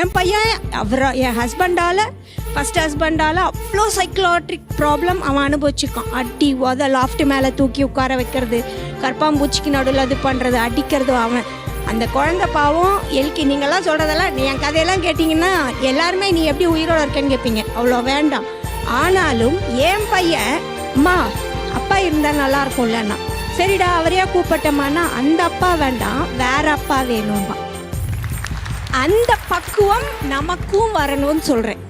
என் பையன் என் ஃபர்ஸ்ட் ஹஸ்பண்டால் அவ்வளோ சைக்கலாட்ரிக் ப்ராப்ளம் அவன் அனுபவிச்சிருக்கான். அடி உத லாஃப்ட் மேலே தூக்கி உட்கார வைக்கிறது, கற்பாம்பூச்சிக்கு நடுவில் அது பண்ணுறது, அடிக்கிறது. அவன் அந்த குழந்தை பாவம் நீங்கள்லாம் சொல்கிறதெல்லாம் என் கதையெல்லாம் கேட்டிங்கன்னா எல்லாருமே நீ எப்படி உயிரோட இருக்கேன்னு கேட்பீங்க. அவ்வளோ வேண்டாம். ஆனாலும் என் பையன் அம்மா அப்பா இருந்தால் நல்லா இருக்கும்லன்னா, சரிடா அவரையா கூப்பிட்டம்மானா அந்த அப்பா வேண்டாம், வேற அப்பா வேணும்பா. அந்த பக்குவம் நமக்கும் வரணும்னு சொல்கிறேன்.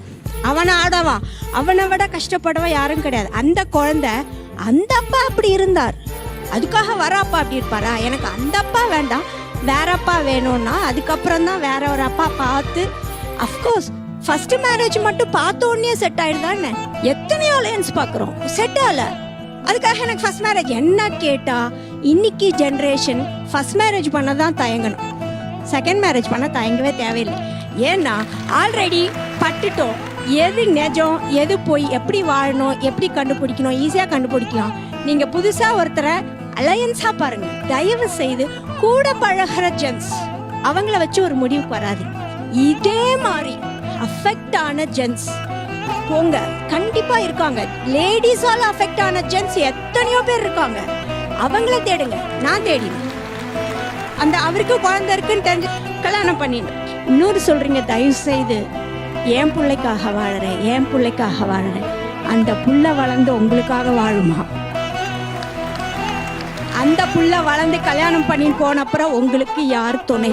அவனை ஆடவா, அவனை விட கஷ்டப்படவா யாரும் கிடையாது. அந்த குழந்தை அந்த அப்பா அப்படி இருந்தார், அதுக்காக வர அப்பா அப்படி இருப்பாரா? எனக்கு அந்த அப்பா வேண்டாம், வேற அப்பா வேணும்னா அதுக்கப்புறம் தான் வேற ஒரு அப்பா பார்த்து. அஃப்கோர்ஸ் ஃபர்ஸ்ட் மேரேஜ் மட்டும் பார்த்த உடனே செட் ஆயிடுதானே? எத்தனையோ அலையன்ஸ் பார்க்குறோம், செட் ஆகல. அதுக்காக எனக்கு ஃபர்ஸ்ட் மேரேஜ் என்ன கேட்டா, இன்னைக்கு ஜென்ரேஷன் ஃபர்ஸ்ட் மேரேஜ் பண்ண தான் தயங்கணும், செகண்ட் மேரேஜ் பண்ண தயங்கவே தேவையில்லை. ஏன்னா ஆல்ரெடி பட்டுட்டோம். எது நிஜம் எது போய், எப்படி வாழணும் எப்படி கண்டுபிடிக்கணும், ஈஸியாக கண்டுபிடிக்கலாம். நீங்கள் புதுசாக ஒருத்தரை அலையன்ஸாக பாருங்கள். தயவு செய்து கூட பழகிற ஜென்ஸ் அவங்கள வச்சு ஒரு முடிவுக்கு வராது. இதே மாதிரி அஃபெக்ட் ஆன ஜென்ஸ் போங்க, கண்டிப்பாக இருக்காங்க. லேடிஸால் அஃபெக்ட் ஆன ஜென்ஸ் எத்தனையோ பேர் இருக்காங்க. அவங்கள தேடுங்க, நான் தேடினேன். அந்த அவருக்கு குழந்தை இருக்குன்னு தெரிஞ்சு கல்யாணம் பண்ணிடணும். இன்னொரு சொல்றீங்க, தயவு செய்து என் பிள்ளைக்காக வாழறேன், என் பிள்ளைக்காக வாழறேன். அந்த புள்ள வளர்ந்து உங்களுக்காக வாழுமா? அந்த புள்ள வளர்ந்து கல்யாணம் பண்ணின்னு போன அப்புறம் உங்களுக்கு யார் துணை?